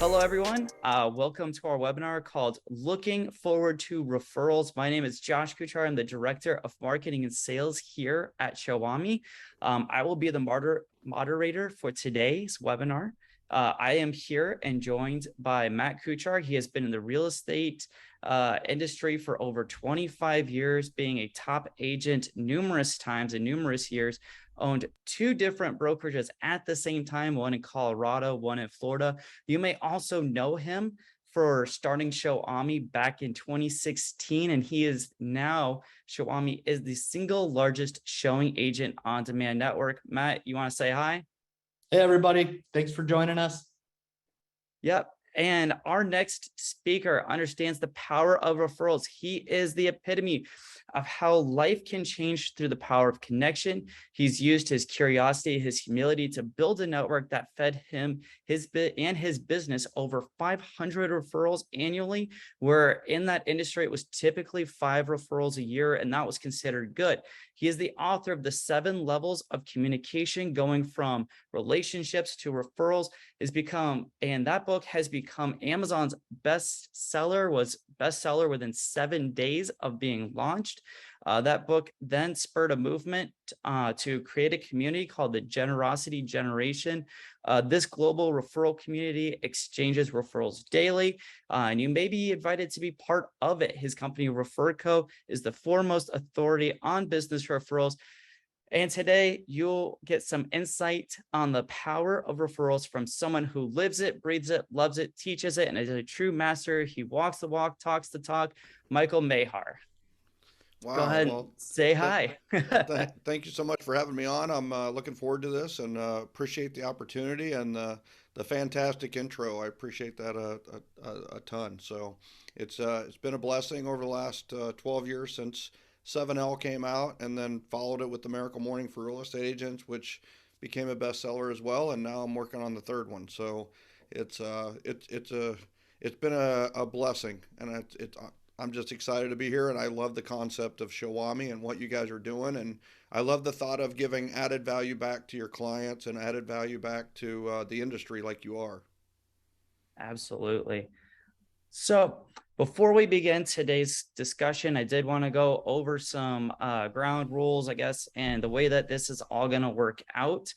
Hello, everyone. Welcome to our webinar called Looking Forward to Referrals. My name is Josh Kuchar. I'm the Director of Marketing and Sales here at Shawami. I will be the moderator for today's webinar. I am here and joined by Matt Kuchar. He has been in the real estate industry for over 25 years, being a top agent numerous times and numerous years, owned two different brokerages at the same time, one in Colorado, one in Florida. You may also know him for starting Shawami back in 2016, and he is now, Shawami is the single largest showing agent on demand network. Matt, you want to say hi? Hey, everybody. Thanks for joining us. Yep. And our next speaker understands the power of referrals. He is the epitome of how life can change through the power of connection. He's used his curiosity, his humility to build a network that fed him and his business over 500 referrals annually, where in that industry, it was typically 5 referrals a year, and that was considered good. He is the author of the 7 levels of communication, going from relationships to referrals, and that book has become Amazon's bestseller, was bestseller within 7 days of being launched. That book then spurred a movement to create a community called the Generosity Generation. This global referral community exchanges referrals daily, and you may be invited to be part of it. His company, ReferCo, is the foremost authority on business referrals. And today you'll get some insight on the power of referrals from someone who lives it, breathes it, loves it, teaches it, and is a true master. He walks the walk, talks the talk. Michael Maher. Go Wow. ahead and Well, say th hi. thank you so much for having me on. I'm looking forward to this and appreciate the opportunity and the fantastic intro. I appreciate that a ton. So it's been a blessing over the last 12 years since 7L came out, and then followed it with the Miracle Morning for Real Estate Agents, which became a bestseller as well. And now I'm working on the third one. So it's it's been a blessing, and I'm just excited to be here, and I love the concept of Shawami and what you guys are doing, and I love the thought of giving added value back to your clients and added value back to the industry like you are. Absolutely. So before we begin today's discussion, I did want to go over some ground rules, I guess, and the way that this is all going to work out.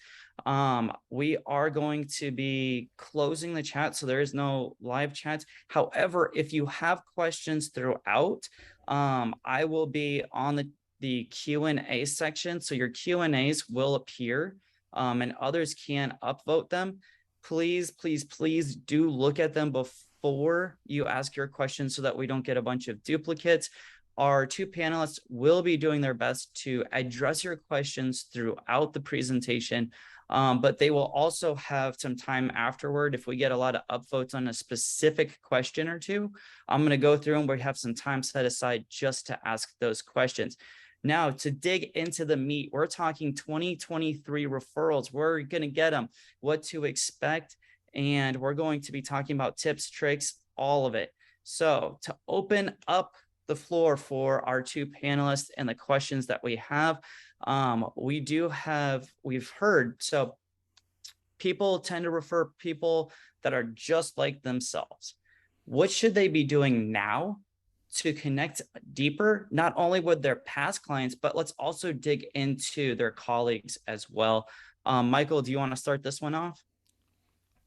We are going to be closing the chat, so there is no live chat. However, if you have questions throughout, I will be on the Q&A section, so your Q&As will appear, and others can upvote them. Please, please, please do look at them before you ask your questions so that we don't get a bunch of duplicates. Our 2 panelists will be doing their best to address your questions throughout the presentation, but they will also have some time afterward. If we get a lot of upvotes on a specific question or two, I'm going to go through and we have some time set aside just to ask those questions. Now, to dig into the meat, we're talking 2023 referrals. We're going to get them, what to expect, and we're going to be talking about tips, tricks, all of it. So to open up the floor for our 2 panelists and the questions that we have, we've heard, so people tend to refer people that are just like themselves. What should they be doing now to connect deeper, not only with their past clients, but let's also dig into their colleagues as well. Michael, do you want to start this one off?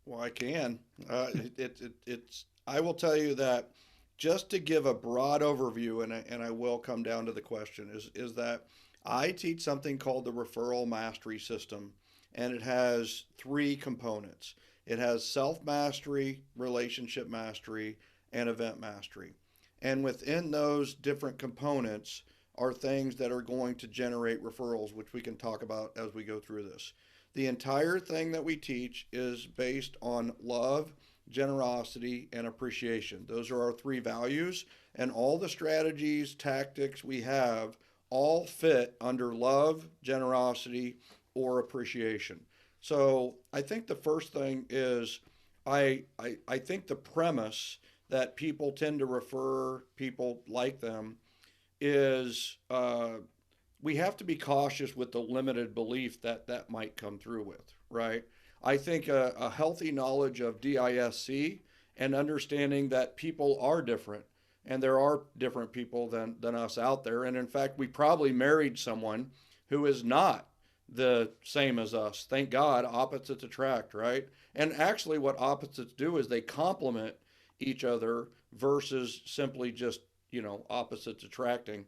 Well, I can. I will tell you that just to give a broad overview, and I will come down to the question, is that I teach something called the Referral Mastery System, and it has 3 components. It has self-mastery, relationship mastery, and event mastery. And within those different components are things that are going to generate referrals, which we can talk about as we go through this. The entire thing that we teach is based on love, generosity, and appreciation. Those are our 3 values, and all the strategies, tactics we have all fit under love, generosity, or appreciation. So I think the first thing is I think the premise that people tend to refer people like them is we have to be cautious with the limited belief that that might come through with, right? I think a healthy knowledge of DISC and understanding that people are different and there are different people than us out there. And in fact, we probably married someone who is not the same as us. Thank God, opposites attract, right? And actually, what opposites do is they complement each other versus simply just, opposites attracting.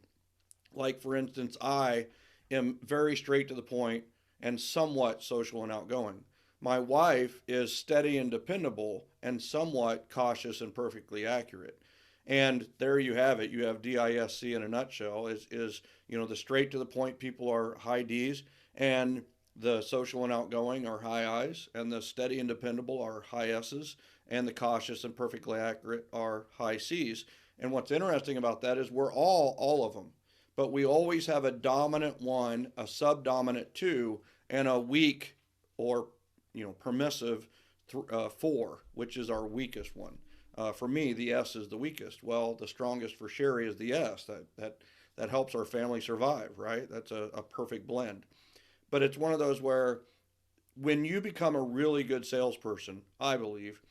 Like, for instance, I am very straight to the point and somewhat social and outgoing. My wife is steady and dependable and somewhat cautious and perfectly accurate. And there you have it. You have DISC in a nutshell is the straight to the point people are high D's, and the social and outgoing are high I's, and the steady and dependable are high S's, and the cautious and perfectly accurate are high C's. And what's interesting about that is we're all of them, but we always have a dominant one, a subdominant two, and a weak or permissive four, which is our weakest one. For me, the S is the weakest. Well, the strongest for Sherry is the S. That helps our family survive, right? That's a perfect blend. But it's one of those where when you become a really good salesperson, I believe,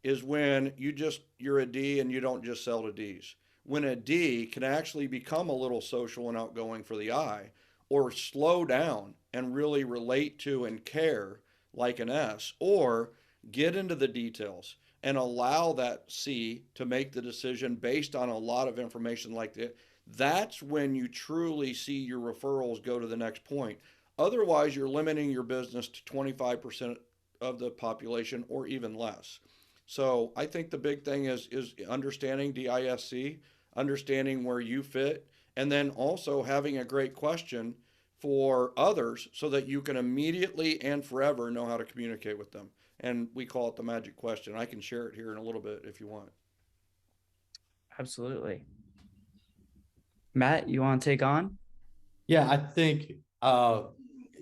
is when you're a D and you don't just sell to D's. When a D can actually become a little social and outgoing for the I, or slow down and really relate to and care like an S, or get into the details and allow that C to make the decision based on a lot of information like that. That's when you truly see your referrals go to the next point. Otherwise, you're limiting your business to 25% of the population or even less. So I think the big thing is understanding DISC, understanding where you fit, and then also having a great question for others so that you can immediately and forever know how to communicate with them. And we call it the magic question. I can share it here in a little bit if you want. Absolutely. Matt, you want to take on? Yeah, I think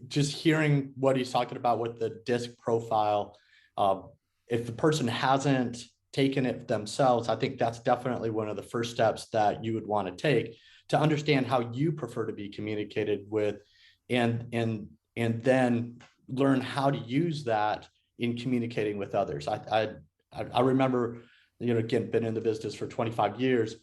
just hearing what he's talking about with the disc profile, uh, if the person hasn't taken it themselves, I think that's definitely one of the first steps that you would want to take to understand how you prefer to be communicated with, and then learn how to use that in communicating with others. I remember, again, been in the business for 25 years.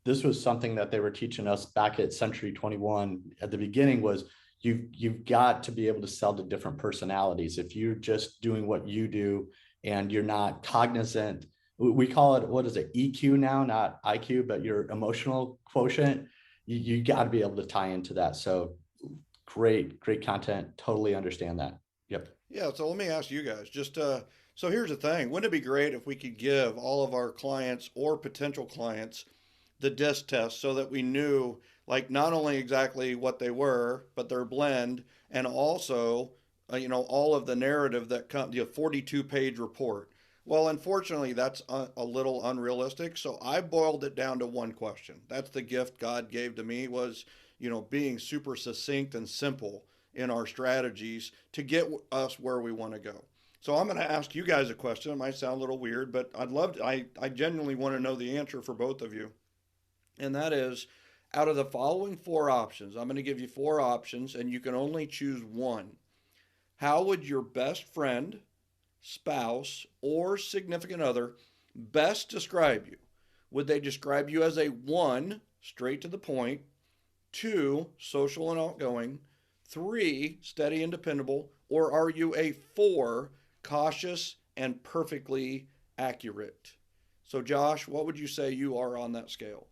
This was something that they were teaching us back at Century 21 at the beginning was you've got to be able to sell to different personalities. If you're just doing what you do and you're not cognizant, we call it, what is it, EQ now, not IQ, but your emotional quotient, you got to be able to tie into that. So great content. Totally understand that. Yep. Yeah, so let me ask you guys so here's the thing. Wouldn't it be great if we could give all of our clients or potential clients the disc test so that we knew, like, not only exactly what they were, but their blend, and also, all of the narrative that comes, the 42-page report. Well, unfortunately, that's a little unrealistic. So I boiled it down to one question. That's the gift God gave to me was, being super succinct and simple in our strategies to get us where we want to go. So I'm going to ask you guys a question. It might sound a little weird, but I genuinely want to know the answer for both of you. And that is, out of the following four options, I'm going to give you four options and you can only choose one. How would your best friend, spouse, or significant other best describe you? Would they describe you as a one, straight to the point, two, social and outgoing, three, steady and dependable, or are you a four, cautious and perfectly accurate? So, Josh, what would you say you are on that scale?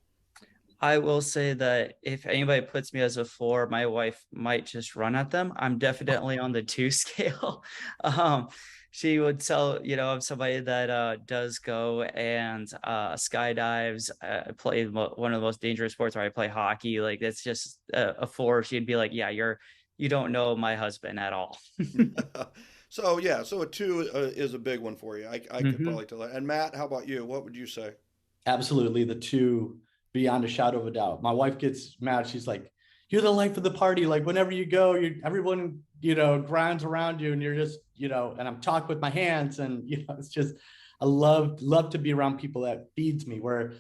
I will say that if anybody puts me as a four, my wife might just run at them. I'm definitely on the two scale. She would tell, I'm somebody that does go and skydives, play one of the most dangerous sports where I play hockey. Like, it's just a four. She'd be like, yeah, you don't know my husband at all. So yeah, so a two is a big one for you. I could Mhm. probably tell that. And Matt, how about you? What would you say? Absolutely. The two, beyond a shadow of a doubt. My wife gets mad. She's like, you're the life of the party. Like whenever you go, everyone, grinds around you and you're just, and I'm talking with my hands and, it's just, I love to be around people that feeds me where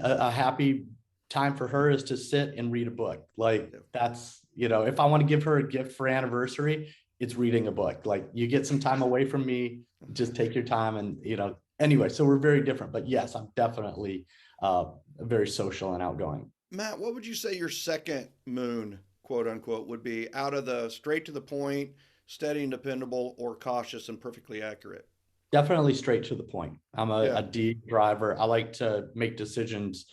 a happy time for her is to sit and read a book. Like that's, if I want to give her a gift for anniversary, it's reading a book. Like you get some time away from me, just take your time and, anyway, so we're very different, but yes, I'm definitely very social and outgoing. Matt, what would you say your second moon, quote unquote, would be out of the straight to the point, steady and dependable, or cautious and perfectly accurate? Definitely straight to the point. I'm Yeah, a D driver. I like to make decisions.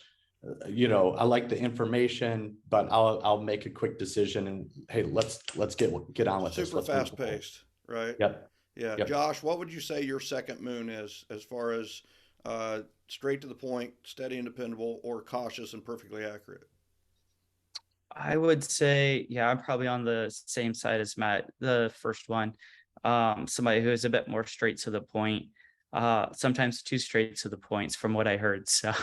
I like the information, but I'll make a quick decision and hey, let's get on with this. super Let's move fast forward. paced, right? Yep. Yeah. Yep. Josh, what would you say your second moon is as far as uh, straight to the point, steady and dependable, or cautious and perfectly accurate? I would say, yeah, I'm probably on the same side as Matt, the first one. Somebody who is a bit more straight to the point, sometimes too straight to the points from what I heard. So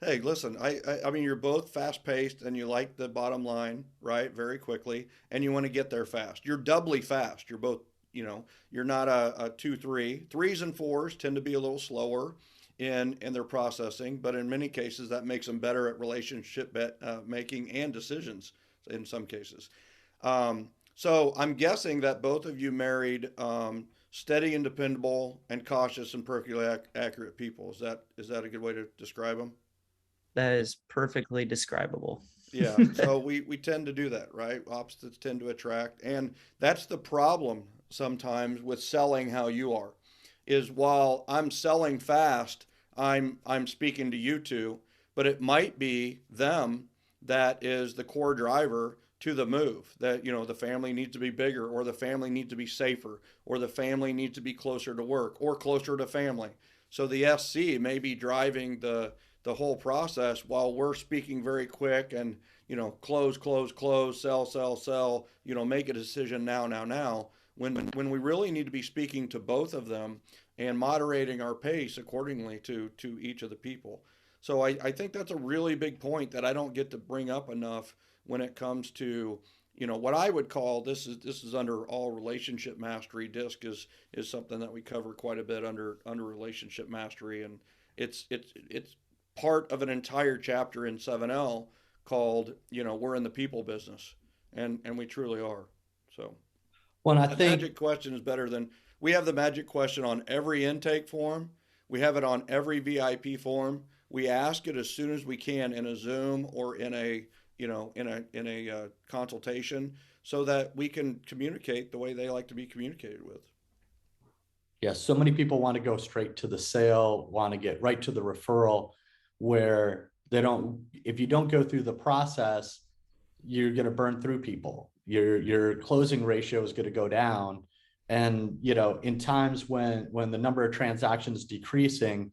Hey, listen, I mean, you're both fast paced and you like the bottom line, right? Very quickly, and you want to get there fast. You're doubly fast. You're both, you're not a 2, 3. Threes and fours tend to be a little slower in their processing, but in many cases, that makes them better at relationship making and decisions in some cases. So I'm guessing that both of you married steady and dependable and cautious and perfectly accurate people. Is that a good way to describe them? that is perfectly describable. Yeah, so we tend to do that, right? Opposites tend to attract, and that's the problem sometimes with selling how you are. Is while I'm selling fast, I'm speaking to you two, but it might be them that is the core driver to the move. That the family needs to be bigger, or the family needs to be safer, or the family needs to be closer to work, or closer to family. So the SC may be driving the whole process while we're speaking very quick and close, close, close, sell, sell, sell, make a decision now, now, now, when we really need to be speaking to both of them and moderating our pace accordingly to each of the people. So I think that's a really big point that I don't get to bring up enough when it comes to what I would call, this is under all relationship mastery. Disc is something that we cover quite a bit under relationship mastery, and it's part of an entire chapter in 7L called, we're in the people business, and we truly are. So Well, I that think magic question is better than, we have the magic question on every intake form. We have it on every VIP form. We ask it as soon as we can in a Zoom or in a consultation, so that we can communicate the way they like to be communicated with. yeah, so many people want to go straight to the sale, want to get right to the referral, where they don't, if you don't go through the process, you're going to burn through people. Your closing ratio is going to go down. And, in times when the number of transactions is decreasing,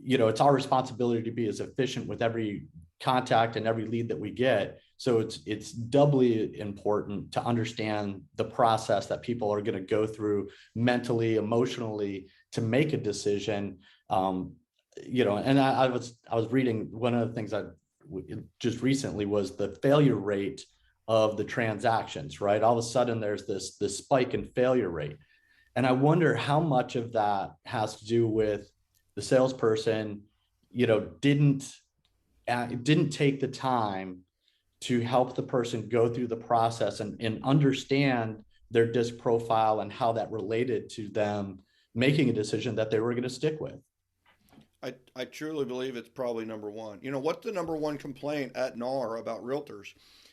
it's our responsibility to be as efficient with every contact and every lead that we get. So it's doubly important to understand the process that people are going to go through mentally, emotionally to make a decision. And I was reading, one of the things I just recently was the failure rate of the transactions, right? All of a sudden there's this spike in failure rate. And I wonder how much of that has to do with the salesperson, didn't take the time to help the person go through the process and understand their disc profile and how that related to them making a decision that they were going to stick with. I truly believe it's probably number one. What's the number one complaint at NAR about realtors?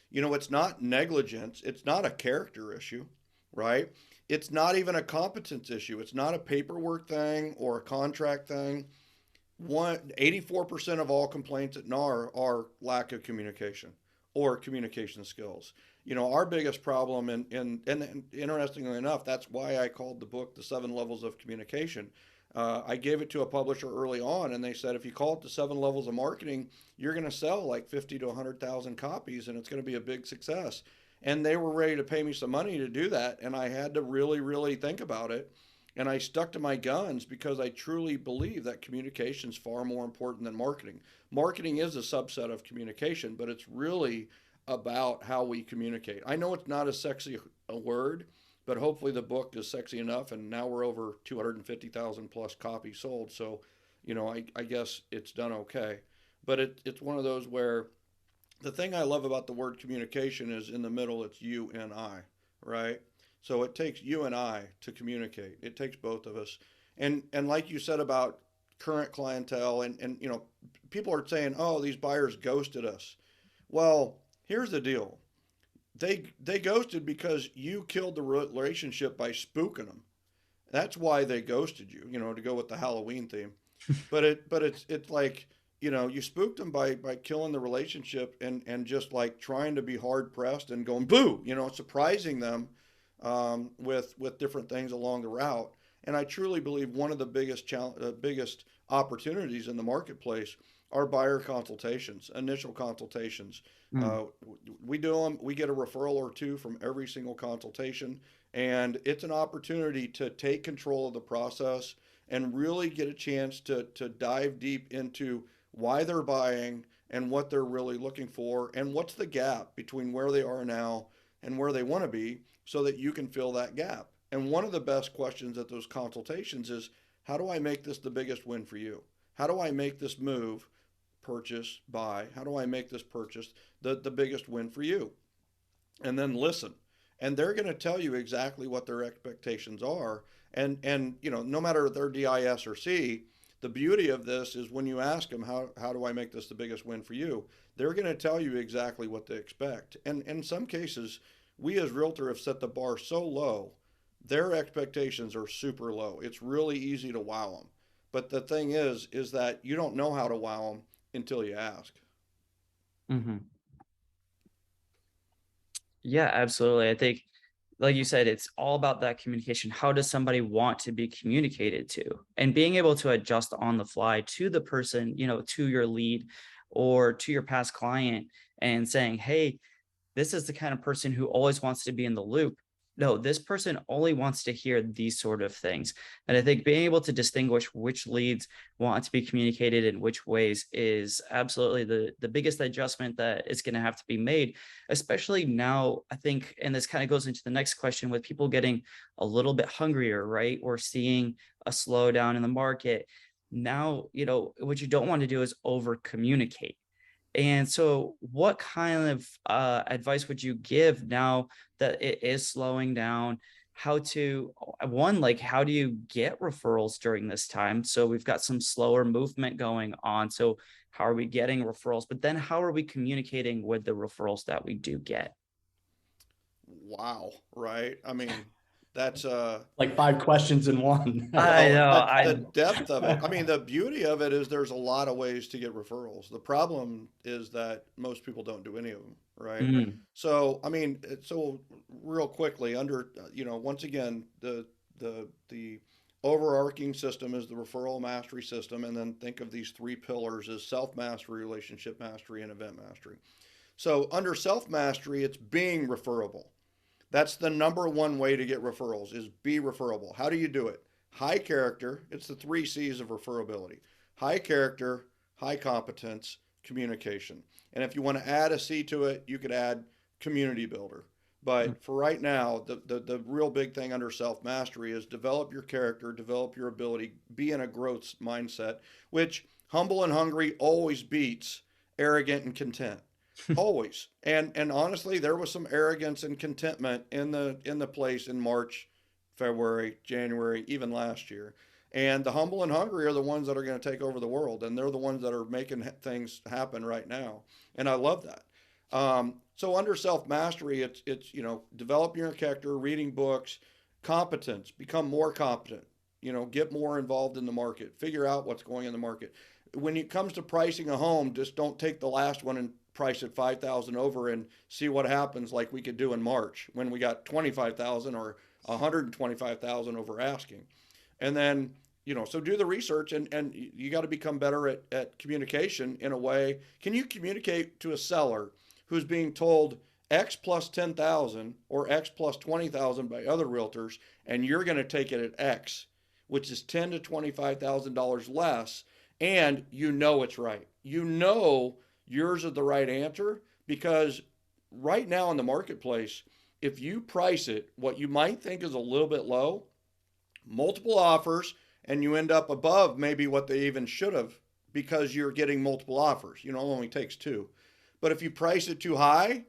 It's not negligence. It's not a character issue, right? It's not even a competence issue. It's not a paperwork thing or a contract thing. 84% of all complaints at NAR are lack of communication or communication skills. Our biggest problem, and interestingly enough, that's why I called the book The 7 Levels of Communication. I gave it to a publisher early on, and they said, if you call it the 7 levels of marketing, you're going to sell like 50 to 100,000 copies, and it's going to be a big success. And they were ready to pay me some money to do that, and I had to really, really think about it. And I stuck to my guns because I truly believe that communication is far more important than marketing. Marketing is a subset of communication, but it's really about how we communicate. I know it's not as sexy a word, but hopefully the book is sexy enough, and now we're over 250,000 plus copies sold. So, I guess it's done okay. But it's one of those where the thing I love about the word communication is in the middle, it's you and I, right? So it takes you and I to communicate. It takes both of us. And like you said about current clientele, and people are saying, oh, these buyers ghosted us. Well, here's the deal. They ghosted because you killed the relationship by spooking them. That's why they ghosted you, to go with the Halloween theme. But it's like, you spooked them by killing the relationship, and just like trying to be hard pressed and going boo, surprising them, with different things along the route. And I truly believe one of the biggest opportunities in the marketplace are buyer consultations, initial consultations. Mm. We do them. We get a referral or two from every single consultation, and it's an opportunity to take control of the process and really get a chance to dive deep into why they're buying and what they're really looking for and what's the gap between where they are now and where they want to be, so that you can fill that gap. And one of the best questions at those consultations is, how do I make this the biggest win for you? How do I make this move, purchase, buy? How do I make this purchase the biggest win for you? And then listen. And they're going to tell you exactly what their expectations are. And no matter their DIS or C, the beauty of this is when you ask them, how do I make this the biggest win for you? They're going to tell you exactly what they expect. And in some cases, we as realtor have set the bar so low, their expectations are super low. It's really easy to wow them. But the thing is that you don't know how to wow them until you ask. Hmm. Yeah, absolutely. I think, like you said, it's all about that communication. How does somebody want to be communicated to? And being able to adjust on the fly to the person, to your lead or to your past client, and saying, hey, this is the kind of person who always wants to be in the loop. No, this person only wants to hear these sort of things. And I think being able to distinguish which leads want to be communicated in which ways is absolutely the biggest adjustment that is going to have to be made, especially now, I think. And this kind of goes into the next question, with people getting a little bit hungrier, right? We're seeing a slowdown in the market. Now, what you don't want to do is over communicate. And so what kind of advice would you give now that it is slowing down? How to, one, like, how do you get referrals during this time? So we've got some slower movement going on. So how are we getting referrals? But then how are we communicating with the referrals that we do get? Wow, right? I mean, that's Like 5 questions in one. I well, know. the depth of it. I mean, the beauty of it is there's a lot of ways to get referrals. The problem is that most people don't do any of them, right? Mm, So, I mean, so real quickly, once again, the overarching system is the referral mastery system, and then think of these three pillars as self mastery, relationship mastery, and event mastery. So, under self mastery, it's being referable. That's the number one way to get referrals, is be referable. How do you do it? High character. It's the three C's of referability: high character, high competence, communication. And if you want to add a C to it, you could add community builder. mm, But for right now, the real big thing under self mastery is develop your character, develop your ability, be in a growth mindset, which humble and hungry always beats arrogant and content. Always. And honestly, there was some arrogance and contentment in the place in March, February, January, even last year. And the humble and hungry are the ones that are going to take over the world, and they're the ones that are making things happen right now. And I love that. So under self mastery, it's develop your character, reading books, competence, become more competent. Get more involved in the market, figure out what's going in the market. When it comes to pricing a home, just don't take the last one and price it 5,000 over and see what happens, like we could do in March when we got 25,000 or 125,000 over asking. And then, so do the research, and you got to become better at communication in a way. Can you communicate to a seller who's being told X plus 10,000 or X plus 20,000 by other realtors, and you're going to take it at X, which is $10,000 to $25,000 less, and it's right. Yours is the right answer, because right now in the marketplace, if you price it what you might think is a little bit low, multiple offers, and you end up above maybe what they even should have, because you're getting multiple offers. It only takes two. But if you price it too high,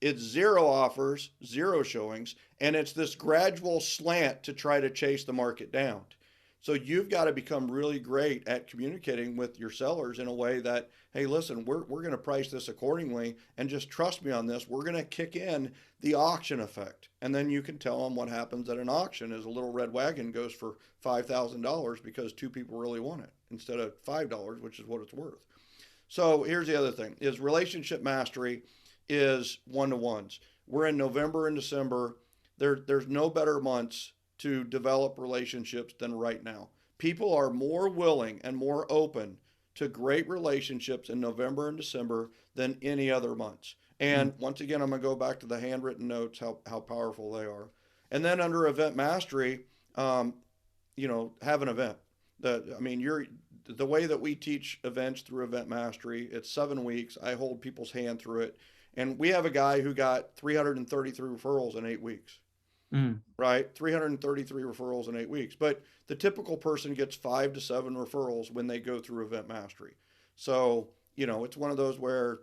it's zero offers, zero showings, and it's this gradual slant to try to chase the market down. So you've got to become really great at communicating with your sellers in a way that, hey, listen, we're going to price this accordingly, and just trust me on this. We're going to kick in the auction effect. And then you can tell them what happens at an auction is a little red wagon goes for $5,000 because two people really want it instead of $5, which is what it's worth. So here's the other thing is relationship mastery is one-to-ones. We're in November and December. There's no better months to develop relationships than right now. People are more willing and more open to great relationships in November and December than any other months. And once again, I'm going to go back to the handwritten notes, how powerful they are. And then under event mastery, have an event. The way that we teach events through event mastery, it's 7 weeks. I hold people's hand through it. And we have a guy who got 333 referrals in 8 weeks. Right? 333 referrals in 8 weeks. But the typical person gets 5 to 7 referrals when they go through event mastery. So, it's one of those where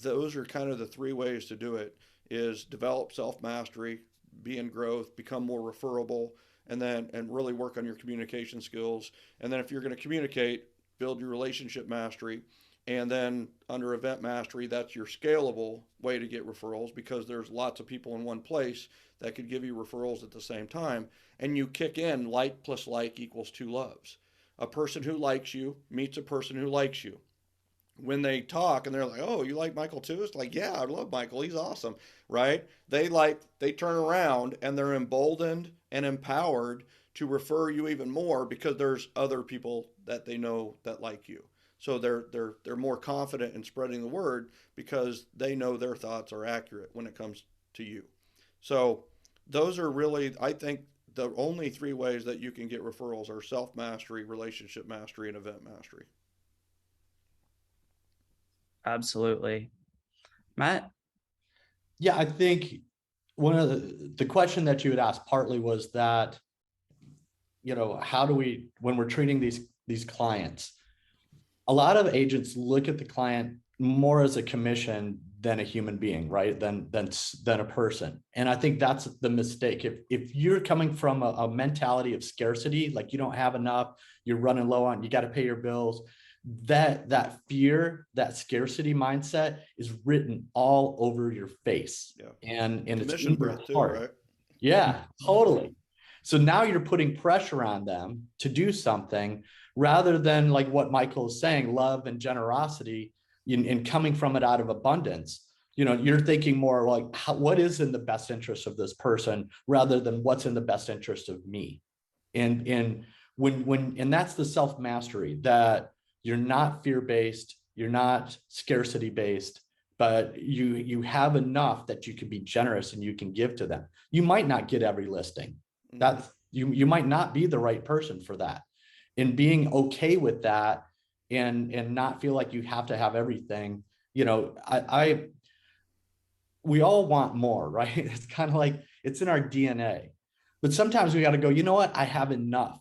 those are kind of the 3 ways to do it is develop self-mastery, be in growth, become more referable, and really work on your communication skills. And then if you're going to communicate, build your relationship mastery. And then under event mastery, that's your scalable way to get referrals because there's lots of people in one place that could give you referrals at the same time. And you kick in like plus like equals 2 loves. A person who likes you meets a person who likes you. When they talk and they're like, oh, you like Michael too? It's like, yeah, I love Michael. He's awesome, right? They turn around and they're emboldened and empowered to refer you even more because there's other people that they know that like you. So they're more confident in spreading the word because they know their thoughts are accurate when it comes to you. So those are really, I think, the only 3 ways that you can get referrals are self-mastery, relationship mastery, and event mastery. Absolutely. Matt? Yeah, I think one of the question that you had asked partly was that, how do we, when we're treating these clients, a lot of agents look at the client more as a commission than a human being, right? Than a person. And I think that's the mistake. If you're coming from a mentality of scarcity, like you don't have enough, you're running low on, you got to pay your bills, that fear, that scarcity mindset is written all over your face. Yeah. And it's Commission breath too, right? Yeah, totally. So now you're putting pressure on them to do something rather than like what Michael is saying, love and generosity and coming from it out of abundance. You're thinking more like what is in the best interest of this person rather than what's in the best interest of me. And that's the self-mastery that you're not fear-based, you're not scarcity-based, but you have enough that you can be generous and you can give to them. You might not get every listing. That's you might not be the right person for that. And being okay with that and not feel like you have to have everything. We all want more, right? It's kind of like it's in our DNA. But sometimes we got to go, you know what? I have enough.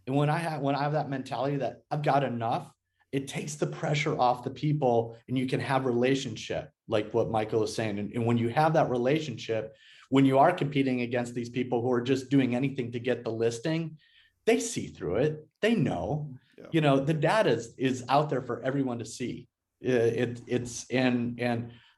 And when I have that mentality that I've got enough, it takes the pressure off the people and you can have relationship like what Michael is saying. And when you have that relationship, when you are competing against these people who are just doing anything to get the listing, they see through it. They know, the data is out there for everyone to see. And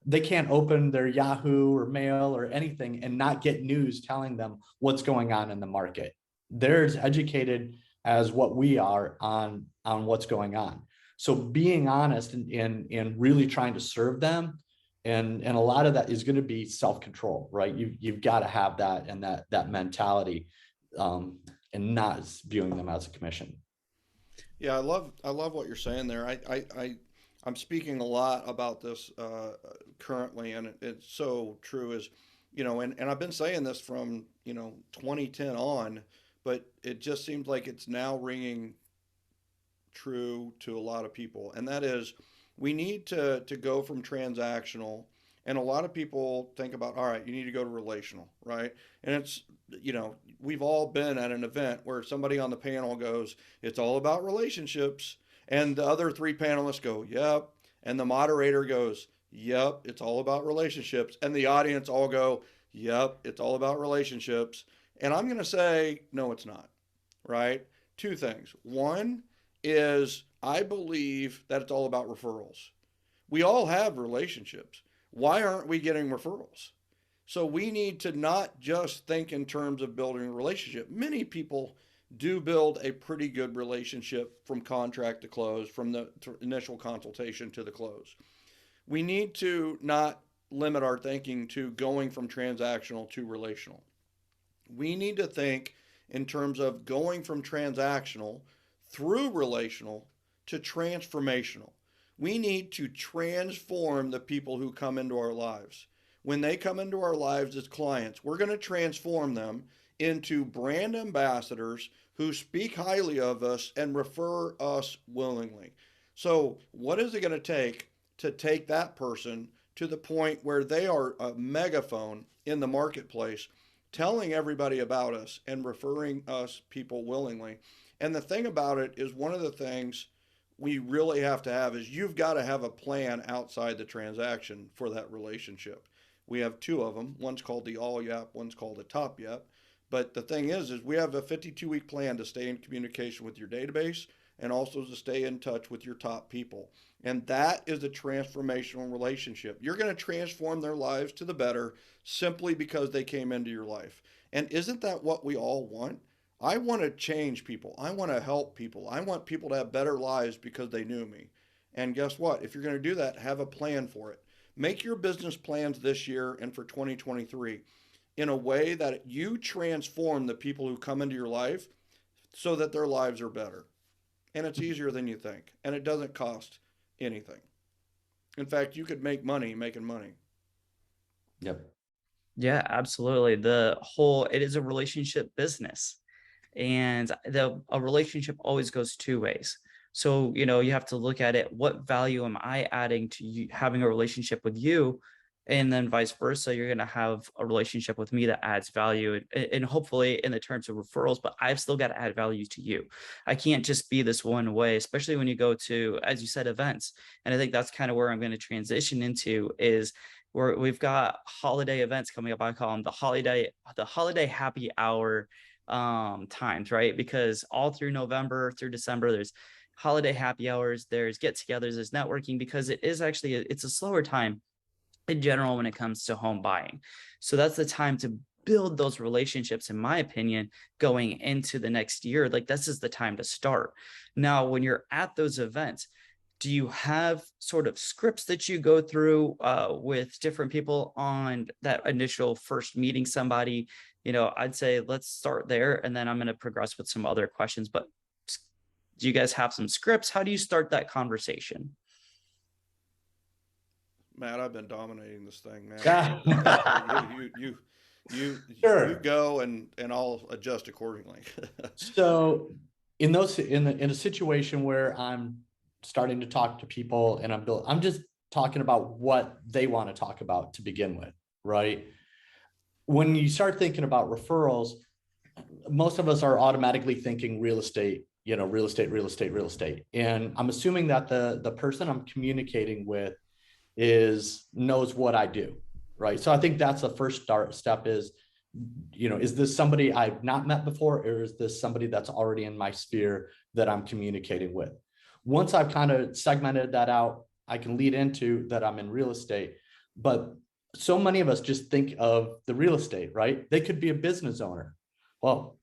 they can't open their Yahoo or Mail or anything and not get news telling them what's going on in the market. They're as educated as what we are on what's going on. So being honest and really trying to serve them, and a lot of that is going to be self-control, right? You've got to have that and that mentality, and not viewing them as a commission. Yeah, I love what you're saying there. I'm speaking a lot about this currently, and it's so true. And I've been saying this from 2010 on, but it just seems like it's now ringing true to a lot of people, and that is we need to go from transactional. And a lot of people think about, all right, you need to go to relational, right? And it's, we've all been at an event where somebody on the panel goes, it's all about relationships. And the other 3 panelists go, yep. And the moderator goes, yep, it's all about relationships. And the audience all go, yep, it's all about relationships. And I'm going to say, no, it's not, right? Two things. One is I believe that it's all about referrals. We all have relationships. Why aren't we getting referrals? So we need to not just think in terms of building a relationship. Many people do build a pretty good relationship from contract to close, from the initial consultation to the close. We need to not limit our thinking to going from transactional to relational. We need to think in terms of going from transactional through relational to transformational. We need to transform the people who come into our lives. When they come into our lives as clients, we're going to transform them into brand ambassadors who speak highly of us and refer us willingly. So, what is it going to take that person to the point where they are a megaphone in the marketplace, telling everybody about us and referring us people willingly? And the thing about it is, one of the things we really have to have is you've got to have a plan outside the transaction for that relationship. We have two of them. One's called the All Yap, one's called the Top Yap. But the thing is we have a 52-week plan to stay in communication with your database and also to stay in touch with your top people. And that is a transformational relationship. You're going to transform their lives to the better simply because they came into your life. And isn't that what we all want? I want to change people. I want to help people. I want people to have better lives because they knew me. And guess what? If you're going to do that, have a plan for it. Make your business plans this year and for 2023 in a way that you transform the people who come into your life so that their lives are better. And it's easier than you think. And it doesn't cost anything. In fact, you could make money making money. Yep. Yeah, absolutely. It is a relationship business, and a relationship always goes two ways. So, you have to look at it. What value am I adding to you having a relationship with you? And then vice versa, you're going to have a relationship with me that adds value, and hopefully in the terms of referrals, but I've still got to add value to you. I can't just be this one way, especially when you go to, as you said, events. And I think that's kind of where I'm going to transition into is where we've got holiday events coming up. I call them the holiday happy hour times, right? Because all through November through December, there's holiday happy hours, there's get-togethers, there's networking, because it is actually it's a slower time in general when it comes to home buying. So that's the time to build those relationships, in my opinion, going into the next year. Like, this is the time to start. Now, when you're at those events, do you have sort of scripts that you go through with different people on that initial first meeting somebody? I'd say let's start there, and then I'm going to progress with some other questions. But do you guys have some scripts? How do you start that conversation? Matt, I've been dominating this thing, man. You Sure. go and I'll adjust accordingly. So in a situation where I'm starting to talk to people and I'm just talking about what they want to talk about to begin with, right? When you start thinking about referrals, most of us are automatically thinking real estate, real estate, real estate, real estate. And I'm assuming that the person I'm communicating with knows what I do, right? So I think that's the first step is, is this somebody I've not met before, or is this somebody that's already in my sphere that I'm communicating with? Once I've kind of segmented that out, I can lead into that I'm in real estate. But so many of us just think of the real estate, right? They could be a business owner. Well,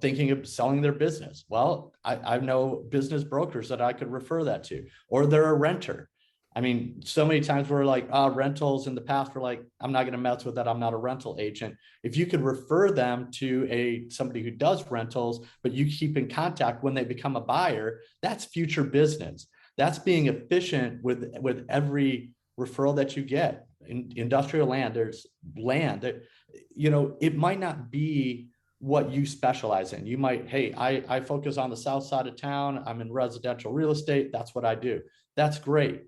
thinking of selling their business. Well, I know business brokers that I could refer that to, or they're a renter. I mean, so many times we're like, rentals in the past, we're like, I'm not going to mess with that. I'm not a rental agent. If you could refer them to somebody who does rentals, but you keep in contact when they become a buyer, that's future business. That's being efficient with every referral that you get. In industrial land, there's land that, it might not be what you specialize in. You might, hey, I focus on the south side of town. I'm in residential real estate. That's what I do. That's great.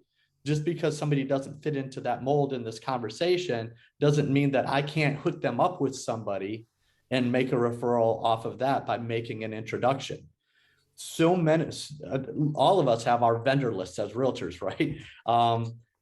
Just because somebody doesn't fit into that mold in this conversation doesn't mean that I can't hook them up with somebody and make a referral off of that by making an introduction. So many, all of us have our vendor lists as realtors, right?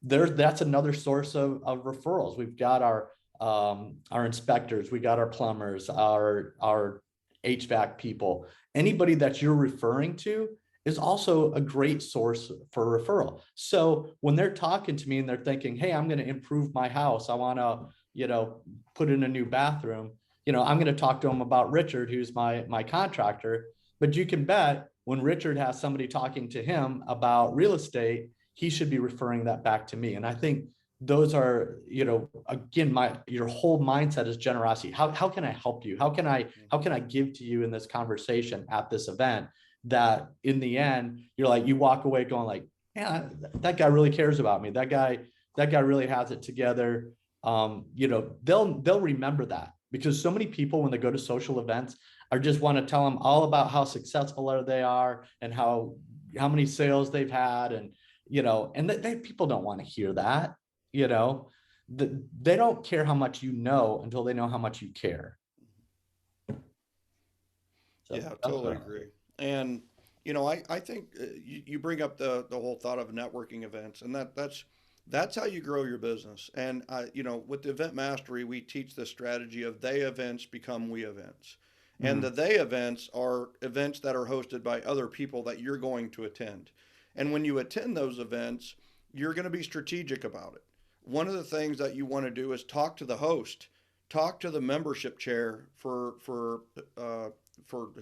That's another source of referrals. We've got our our inspectors, we got our plumbers, our HVAC people. Anybody that you're referring to is also a great source for referral. So when they're talking to me and they're thinking, hey, I'm going to improve my house, I want to, put in a new bathroom, I'm going to talk to them about Richard, who's my contractor. But you can bet when Richard has somebody talking to him about real estate, he should be referring that back to me. And I think those are, again, your whole mindset is generosity. How can I help you? How can I give to you in this conversation at this event, that in the end you're like, you walk away going like, yeah, that guy really cares about me. That guy really has it together. They'll remember that, because so many people, when they go to social events, are just want to tell them all about how successful they are and how many sales they've had. And people don't want to hear that. They don't care how much you know until they know how much you care. So Yeah, totally agree. And I think you bring up the whole thought of networking events, and that's how you grow your business. And with the event mastery, we teach the strategy of they events become we events. And the they events are events that are hosted by other people that you're going to attend. And when you attend those events, you're going to be strategic about it. One of the things that you want to do is talk to the host, talk to the membership chair for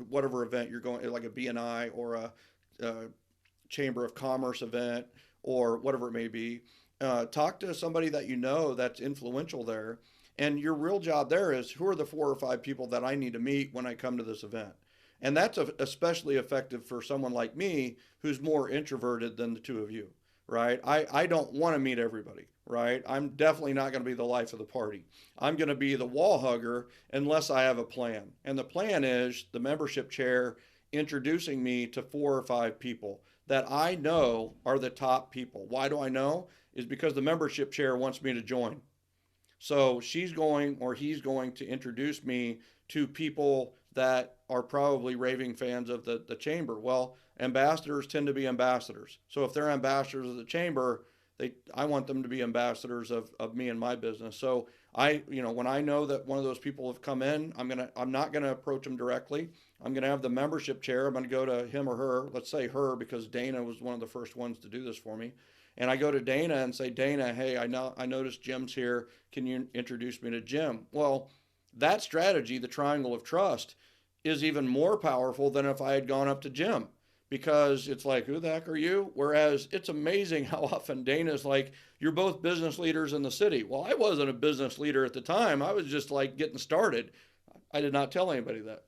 whatever event you're going, like a BNI or a Chamber of Commerce event or whatever it may be. Talk to somebody that that's influential there. And your real job there is, who are the 4 or 5 people that I need to meet when I come to this event? And that's especially effective for someone like me who's more introverted than the two of you, right? I don't want to meet everybody, right? I'm definitely not going to be the life of the party. I'm going to be the wall hugger unless I have a plan. And the plan is the membership chair introducing me to 4 or 5 people that I know are the top people. Why do I know? Is because the membership chair wants me to join. So she's going, or he's going to introduce me to people that are probably raving fans of the chamber. Well, ambassadors tend to be ambassadors. So if they're ambassadors of the chamber, I want them to be ambassadors of me and my business. So when I know that one of those people have come in, I'm not gonna approach them directly. I'm gonna have the membership chair. I'm gonna go to him or her. Let's say her, because Dana was one of the first ones to do this for me. And I go to Dana and say, Dana, hey, I noticed Jim's here. Can you introduce me to Jim? Well, that strategy, the triangle of trust, is even more powerful than if I had gone up to Jim, because it's like, who the heck are you? Whereas it's amazing how often Dana's like, you're both business leaders in the city. Well, I wasn't a business leader at the time. I was just like getting started. I did not tell anybody that.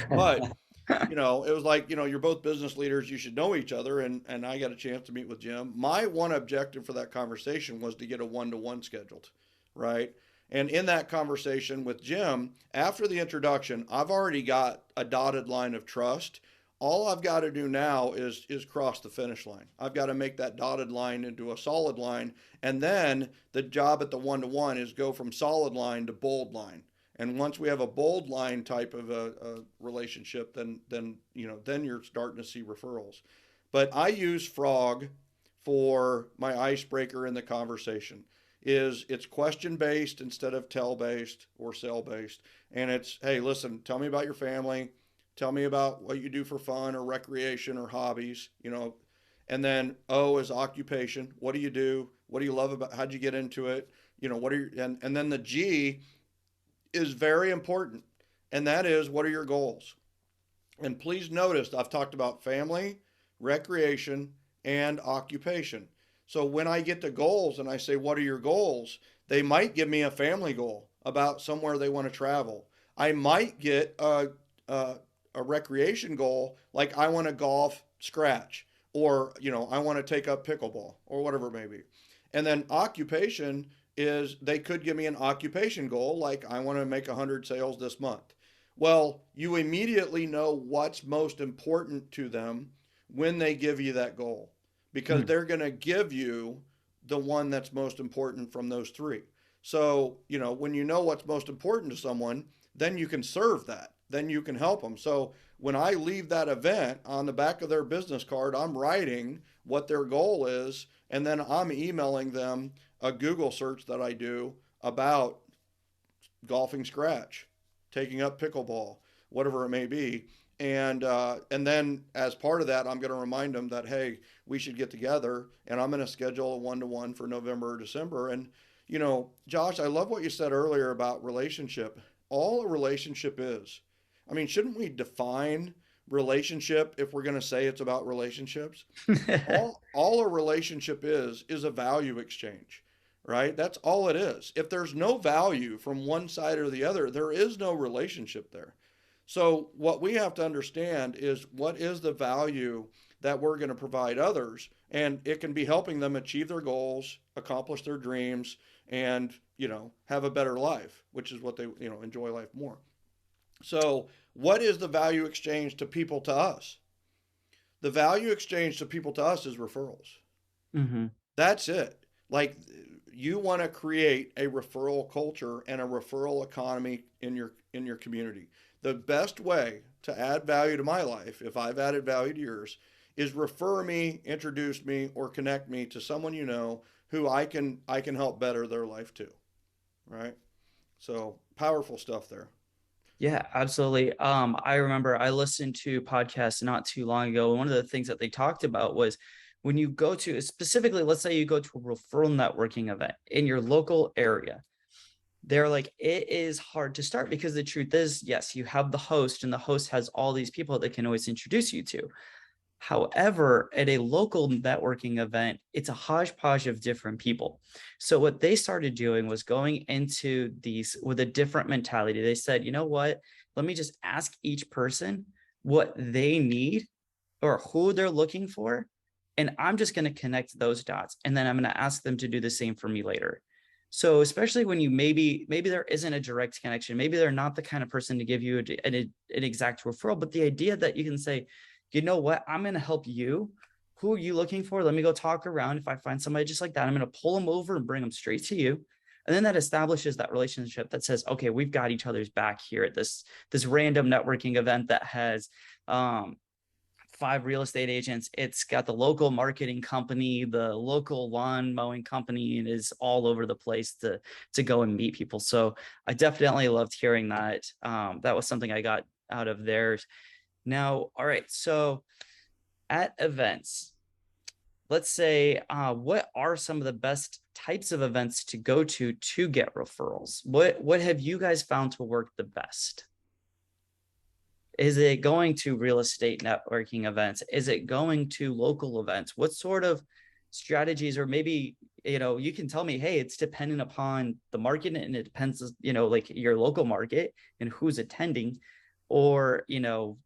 But it was like, you're both business leaders, you should know each other. And I got a chance to meet with Jim. My one objective for that conversation was to get a 1-to-1 scheduled, right? And in that conversation with Jim, after the introduction, I've already got a dotted line of trust. All I've got to do now is cross the finish line. I've got to make that dotted line into a solid line. And then the job at the 1-to-1 is go from solid line to bold line. And once we have a bold line type of a relationship, then you're starting to see referrals. But I use Frog for my icebreaker in the conversation. It's question based instead of tell based or sell based. And it's, hey, listen, tell me about your family. Tell me about what you do for fun or recreation or hobbies, And then O is occupation. What do you do? What do you love about? How'd you get into it? What are your, and then the G is very important. And that is, what are your goals? And please notice, I've talked about family, recreation, and occupation. So when I get to goals and I say, what are your goals? They might give me a family goal about somewhere they want to travel. I might get a recreation goal, like I want to golf scratch, or, I want to take up pickleball or whatever it may be. And then occupation is, they could give me an occupation goal, like I want to make 100 sales this month. Well, you immediately know what's most important to them when they give you that goal, because they're going to give you the one that's most important from those 3. So, when you know what's most important to someone, then you can serve that. Then you can help them. So when I leave that event, on the back of their business card, I'm writing what their goal is, and then I'm emailing them a Google search that I do about golfing scratch, taking up pickleball, whatever it may be. And then as part of that, I'm going to remind them that, hey, we should get together, and I'm going to schedule a 1-to-1 for November or December. And Josh, I love what you said earlier about relationship. All a relationship is, I mean, shouldn't we define relationship if we're going to say it's about relationships? All a relationship is a value exchange, right? That's all it is. If there's no value from one side or the other, there is no relationship there. So what we have to understand is what is the value that we're going to provide others, and it can be helping them achieve their goals, accomplish their dreams, and have a better life, which is what they enjoy life more. So what is the value exchange to people to us? The value exchange to people to us is referrals. Hmm. That's it. Like, you want to create a referral culture and a referral economy in your community. The best way to add value to my life, if I've added value to yours, is refer me, introduce me, or connect me to someone who I can help better their life too. Right? So powerful stuff there. Yeah, absolutely. I remember I listened to podcasts not too long ago. And one of the things that they talked about was when you go to, specifically, let's say you go to a referral networking event in your local area, they're like, it is hard to start because the truth is, yes, you have the host, and the host has all these people that can always introduce you to. However, at a local networking event, it's a hodgepodge of different people. So what they started doing was going into these with a different mentality. They said, you know what? Let me just ask each person what they need or who they're looking for. And I'm just going to connect those dots. And then I'm going to ask them to do the same for me later. So especially when you maybe there isn't a direct connection, maybe they're not the kind of person to give you an exact referral, but the idea that you can say, you know what, I'm going to help you. Who are you looking for? Let me go talk around. If I find somebody just like that, I'm going to pull them over and bring them straight to you. And then that establishes that relationship that says, okay, we've got each other's back here at this random networking event that has 5 real estate agents. It's got the local marketing company, the local lawn mowing company, and is all over the place to go and meet people. So I definitely loved hearing that. That was something I got out of there. Now, all right. So at events, let's say, what are some of the best types of events to go to get referrals? What have you guys found to work the best? Is it going to real estate networking events? Is it going to local events? What sort of strategies, or maybe, you can tell me, hey, it's dependent upon the market and it depends, like your local market and who's attending, or,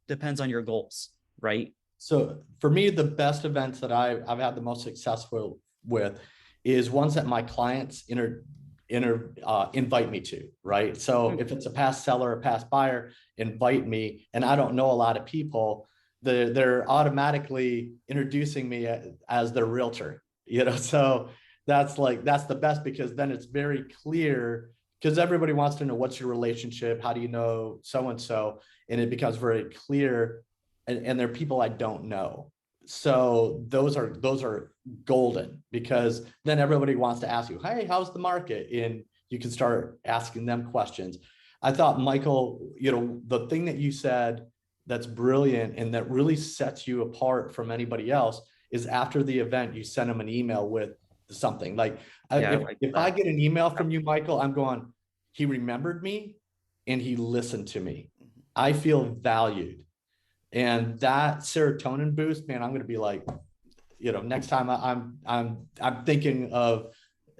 depends on your goals, right? So for me, the best events that I've had the most successful with is ones that my clients invite me to, right? So if it's a past seller, a past buyer, invite me, and I don't know a lot of people, they're automatically introducing me as their realtor, So that's the best, because then it's very clear, because everybody wants to know, what's your relationship? How do you know so and so? And it becomes very clear, and they're people I don't know. So those are golden, because then everybody wants to ask you, hey, how's the market? And you can start asking them questions. I thought, Michael, the thing that you said that's brilliant and that really sets you apart from anybody else is, after the event, you send them an email with something. Like, Yeah, I if, like if I that. get an email from you, Michael, I'm going, he remembered me and he listened to me. I feel valued. And that serotonin boost, man, I'm going to be like, next time I'm thinking of,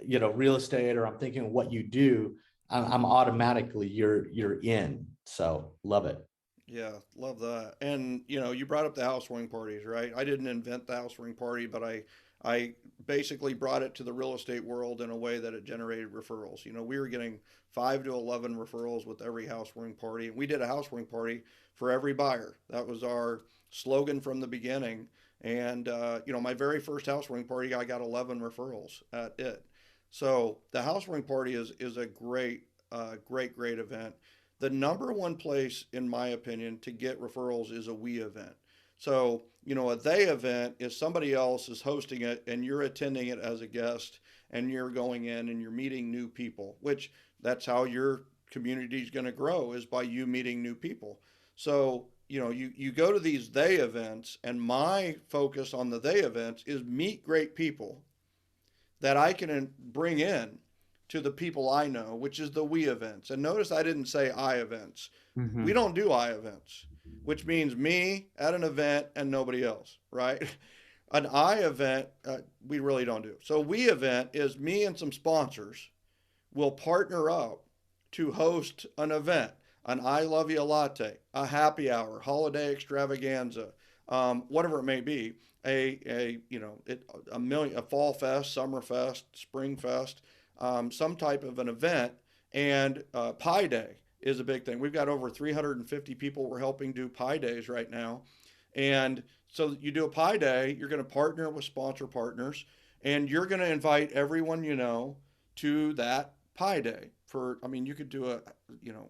real estate, or I'm thinking of what you do, I'm automatically, you're in. So love it. Yeah, love that. And you brought up the housewarming parties, right? I didn't invent the housewarming party, but I basically brought it to the real estate world in a way that it generated referrals. We were getting 5 to 11 referrals with every housewarming party, and we did a housewarming party for every buyer. That was our slogan from the beginning. And my very first housewarming party, I got 11 referrals at it. So the housewarming party is a great event. The number one place, in my opinion, to get referrals is a we event. So, a they event is somebody else is hosting it and you're attending it as a guest, and you're going in and you're meeting new people, which that's how you're community is going to grow is by you meeting new people. So, you go to these they events, and my focus on the they events is meet great people that I can bring in to the people I know, which is the we events. And notice I didn't say I events. We Mhm. don't do I events, which means me at an event and nobody else, right? An I event, we really don't do. So we event is me and some sponsors will partner up to host an event, an I love you latte, a happy hour, holiday extravaganza, whatever it may be, a fall fest, summer fest, spring fest, some type of an event, and Pie Day is a big thing. We've got over 350 people we're helping do Pie Days right now, and so you do a Pie Day, you're going to partner with sponsor partners, and you're going to invite everyone you know to that Pie Day. I mean, you could do you know,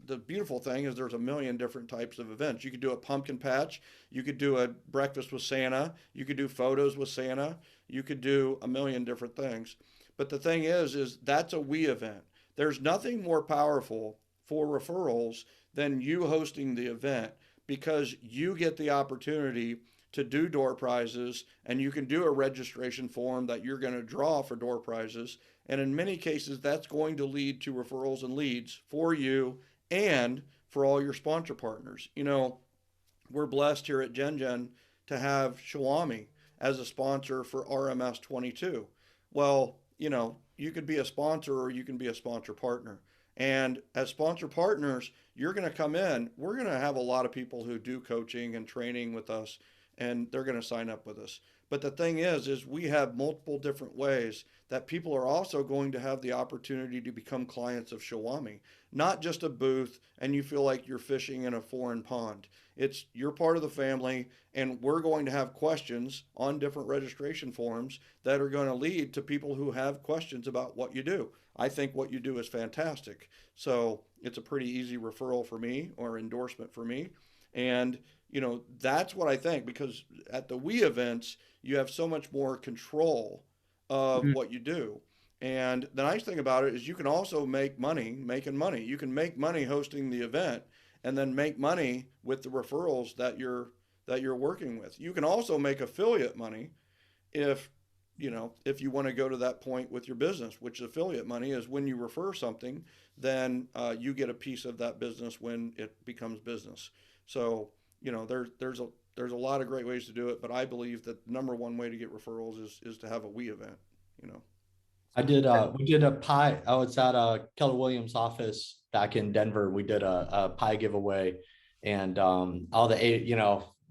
the beautiful thing is there's a million different types of events. You could do a pumpkin patch, you could do a breakfast with Santa, you could do photos with Santa, you could do a million different things. But the thing is that's a we event. There's nothing more powerful for referrals than you hosting the event, because you get the opportunity to do door prizes, and you can do a registration form that you're going to draw for door prizes. And in many cases, that's going to lead to referrals and leads for you and for all your sponsor partners. We're blessed here at GenGen to have Shawami as a sponsor for RMS 22. Well, you could be a sponsor or you can be a sponsor partner. And as sponsor partners, you're going to come in. We're going to have a lot of people who do coaching and training with us, and they're going to sign up with us. But the thing is we have multiple different ways that people are also going to have the opportunity to become clients of Shawami, not just a booth and you feel like you're fishing in a foreign pond. It's you're part of the family, and we're going to have questions on different registration forms that are going to lead to people who have questions about what you do. I think what you do is fantastic. So it's a pretty easy referral for me or endorsement for me. And, that's what I think, because at the we events, you have so much more control of Mhm. what you do. And the nice thing about it is you can also make money making money. You can make money hosting the event and then make money with the referrals that you're working with. You can also make affiliate money if if you want to go to that point with your business, which affiliate money is when you refer something, then you get a piece of that business when it becomes business. So there's a lot of great ways to do it, but I believe that the number one way to get referrals is to have a we event. you know We did a pie. I was at Keller Williams' office back in Denver. We did a pie giveaway, and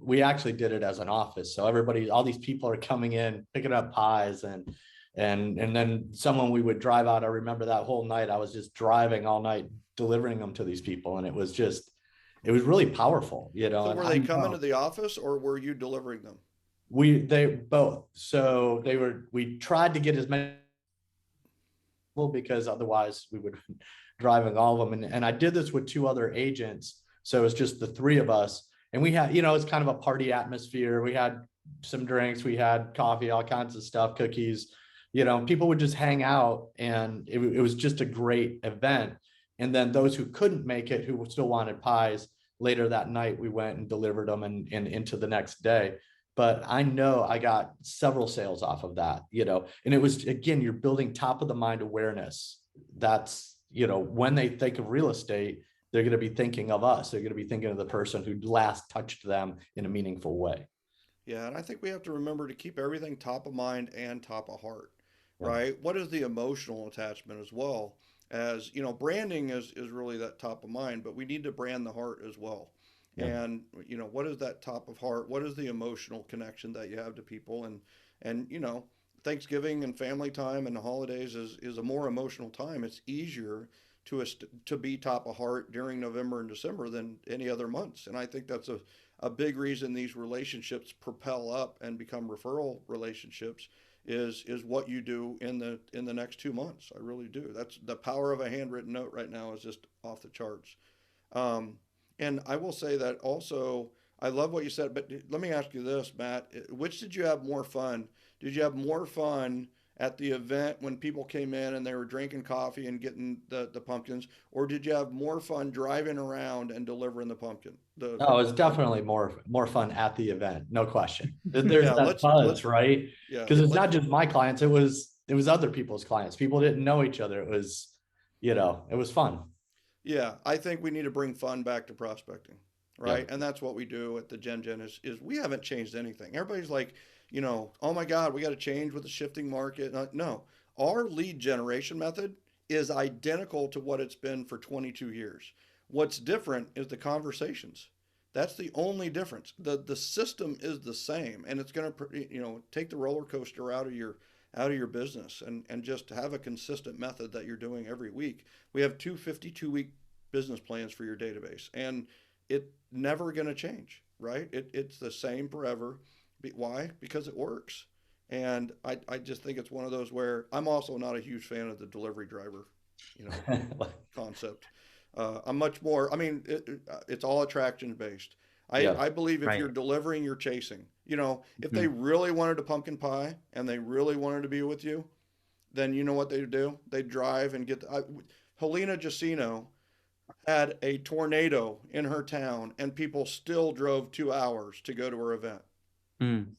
we actually did it as an office. So all these people are coming in, picking up pies, and then someone we would drive out. I remember that whole night. I was just driving all night, delivering them to these people, and it was really powerful, so And were I they coming to know the office, or were you delivering them? they both. So we tried to get as many, because otherwise we would driving all of them. And I did this with two other agents. So it's just the three of us. And we had, it's kind of a party atmosphere. We had some drinks, we had coffee, all kinds of stuff, cookies, people would just hang out, and it was just a great event. And then those who couldn't make it, who still wanted pies, later that night, we went and delivered them and into the next day. But I know I got several sales off of that, and it was, again, you're building top of the mind awareness. That's, when they think of real estate, they're going to be thinking of us. They're going to be thinking of the person who last touched them in a meaningful way. Yeah, and I think we have to remember to keep everything top of mind and top of heart, Yeah. right? What is the emotional attachment as well? As branding is really that top of mind, but we need to brand the heart as well. Yeah. And what is that top of heart? What is the emotional connection that you have to people? And Thanksgiving and family time and the holidays is a more emotional time. It's easier to be top of heart during November and December than any other months. And I think that's a big reason these relationships propel up and become referral relationships is what you do in the next 2 months. I really do. That's the power of a handwritten note right now is just off the charts. Um, and I will say that also, I love what you said, but let me ask you this, Matt. Which did you have more fun? Did you have more fun at the event when people came in and they were drinking coffee and getting the pumpkins, or did you have more fun driving around and delivering the pumpkin? Oh, it's definitely more fun at the event, no question. There's Yeah, that buzz, right? yeah, Because it's let's not just my clients, it was other people's clients. People didn't know each other. It was, it was fun. Yeah, I think we need to bring fun back to prospecting, right? Yep. And that's what we do at the Gen is we haven't changed anything. Everybody's like, oh my God, we got to change with the shifting market. No, our lead generation method is identical to what it's been for 22 years. What's different is the conversations. That's the only difference. The system is the same, and it's going to take the roller coaster out of your business and just have a consistent method that you're doing every week. We have two 52-week business plans for your database, and it never going to change, right? It's the same forever. Why? Because it works. And I just think it's one of those where I'm also not a huge fan of the delivery driver, you know, concept. I'm much more, I mean, it's all attraction based. Yeah. I believe if you're Right. delivering, you're chasing. If they Mhm. really wanted a pumpkin pie and they really wanted to be with you, then you know what they do? They drive and Helena Jacino had a tornado in her town and people still drove 2 hours to go to her event, Mm.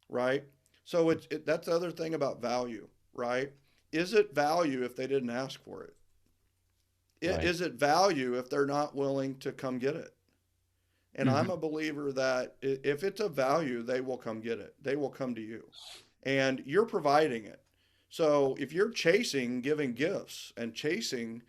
right? So that's the other thing about value, right? Is it value if they didn't ask for it? Right. Is it value if they're not willing to come get it? And I'm Mhm. a believer that if it's a value, they will come get it. They will come to you. And you're providing it. So if you're chasing giving gifts and chasing,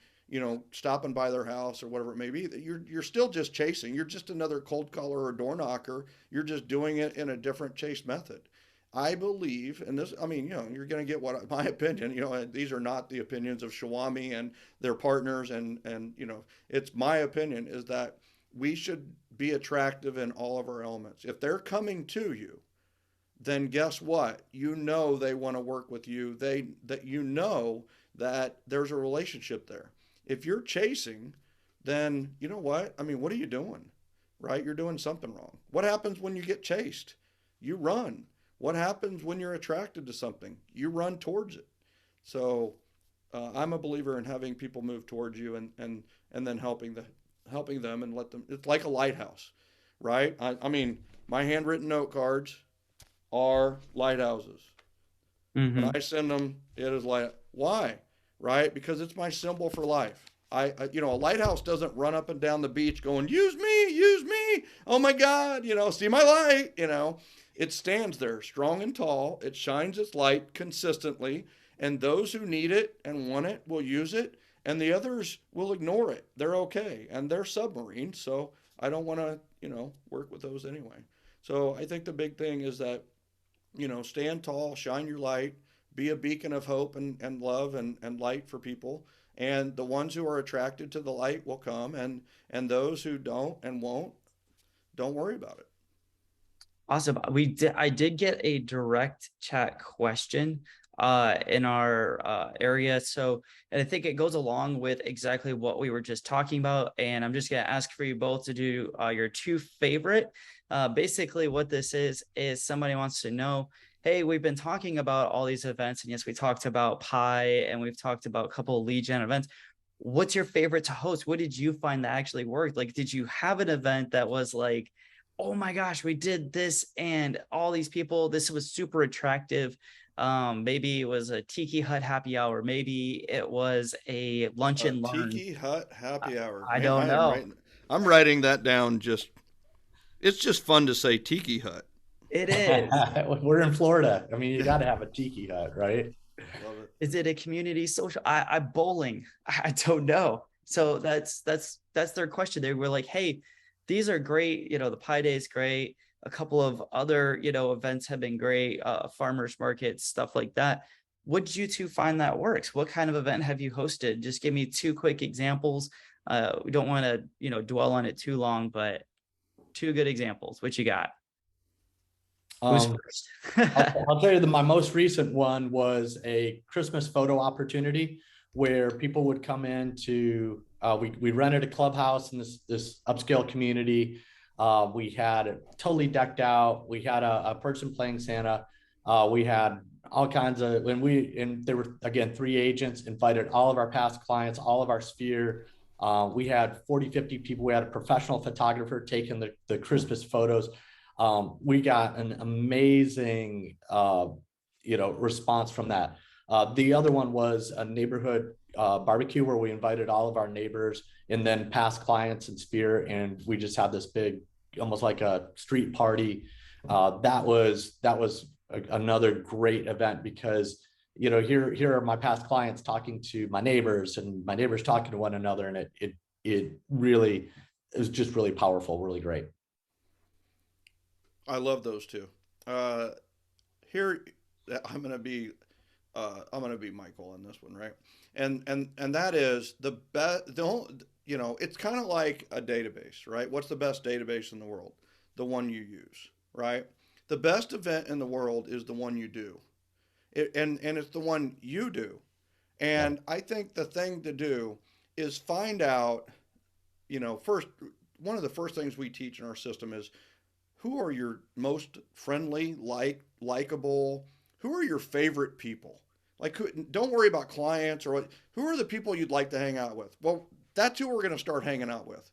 stopping by their house or whatever it may be, you're still just chasing. You're just another cold caller or door knocker. You're just doing it in a different chase method. I believe, and this, I mean, you're going to get my opinion. These are not the opinions of Shawami and their partners, and it's my opinion is that we should be attractive in all of our elements. If they're coming to you, then guess what? They want to work with you. That there's a relationship there. If you're chasing, then you know what? I mean, what are you doing? Right? You're doing something wrong. What happens when you get chased? You run. What happens when you're attracted to something? You run towards it. So I'm a believer in having people move towards you and then helping them and let them. It's like a lighthouse, right? I mean, my handwritten note cards are lighthouses. When I Mhm. send them, it is like, why? Right? Because it's my symbol for life. A lighthouse doesn't run up and down the beach going, use me. Oh my God, see my light. It stands there strong and tall. It shines its light consistently. And those who need it and want it will use it. And the others will ignore it. They're okay. And they're submarines. So I don't want to, work with those anyway. So I think the big thing is that stand tall, shine your light, be a beacon of hope and love and light for people. And the ones who are attracted to the light will come, and those who don't and won't, don't worry about it. Awesome. I did get a direct chat question in our area. So, and I think it goes along with exactly what we were just talking about. And I'm just going to ask for you both to do your two favorite. Basically, what this is somebody wants to know, hey, we've been talking about all these events. And yes, we talked about Pi and we've talked about a couple of lead gen events. What's your favorite to host? What did you find that actually worked? Like, did you have an event that was like, oh my gosh, we did this and all these people, this was super attractive. Maybe it was a tiki hut happy hour. Maybe it was a lunch A and learn. tiki hut happy hour, I man. don't know. I'm writing that down. It's just fun to say tiki hut. It is. We're in Florida. I mean, you got to have a tiki hut, right? Love it. Is it a community social? I bowling. I don't know. So that's their question. They were like, hey, these are great. The Pi Day is great. A couple of other, events have been great. Farmers markets, stuff like that. What did you two find that works? What kind of event have you hosted? Just give me two quick examples. We don't want to, dwell on it too long, but two good examples. What you got? Who's Um, first? I'll tell you that my most recent one was a Christmas photo opportunity where people would come in to, we rented a clubhouse in this upscale community. We had it totally decked out. We had a person playing Santa. We had all kinds of, and there were, again, 3 agents, invited all of our past clients, all of our sphere. We had 40, 50 people. We had a professional photographer taking the Christmas photos. We got an amazing, response from that. The other one was a neighborhood barbecue where we invited all of our neighbors and then past clients and sphere, and we just had this big, almost like a street party. That was another great event because here are my past clients talking to my neighbors and my neighbors talking to one another, and it really is just really powerful, really great. I love those two. Uh, Here, I'm gonna be Michael on this one, right? And that is the best. Don't It's kind of like a database, right? What's the best database in the world? The one you use, right? The best event in the world is the one you do, and it's the one you do. Yep. And I think the thing to do is find out. First, one of the first things we teach in our system is who are your most friendly, likable, who are your favorite people? Like, don't worry about clients or what. Who are the people you'd like to hang out with? Well, that's who we're going to start hanging out with.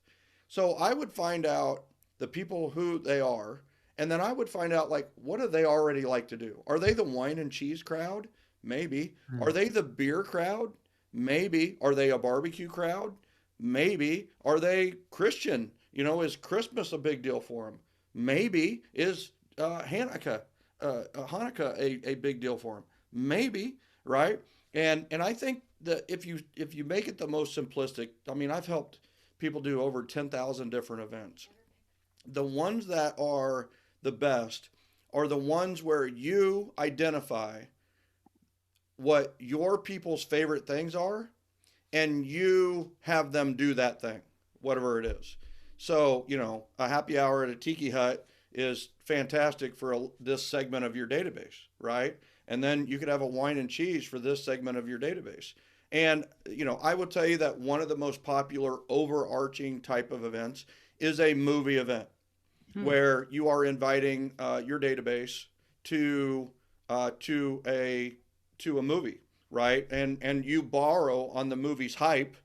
So I would find out the people who they are, and then I would find out like what do they already like to do? Are they the wine and cheese crowd? Maybe. Are they the beer crowd? Maybe. Are they a barbecue crowd? Maybe. Are they Christian? Is Christmas a big deal for them? Maybe. Is Hanukkah a big deal for them? Maybe, right? And I think that if you make it the most simplistic, I mean, I've helped people do over 10,000 different events. The ones that are the best are the ones where you identify what your people's favorite things are and you have them do that thing, whatever it is. So, a happy hour at a tiki hut is fantastic for this segment of your database, right? And then you could have a wine and cheese for this segment of your database. And, I would tell you that one of the most popular overarching type of events is a movie event Hmm. where you are inviting your database to to a movie, right? And you borrow on the movie's hype,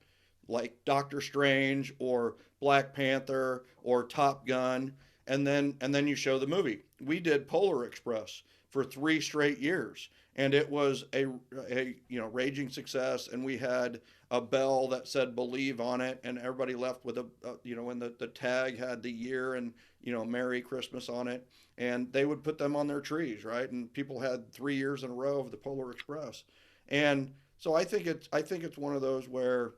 like Doctor Strange or Black Panther or Top Gun, and then you show the movie. We did Polar Express for 3 straight years, and it was a raging success. And we had a bell that said "Believe" on it, and everybody left with and the tag had the year and Merry Christmas on it, and they would put them on their trees, right? And people had 3 years in a row of the Polar Express, and so I think it's one of those where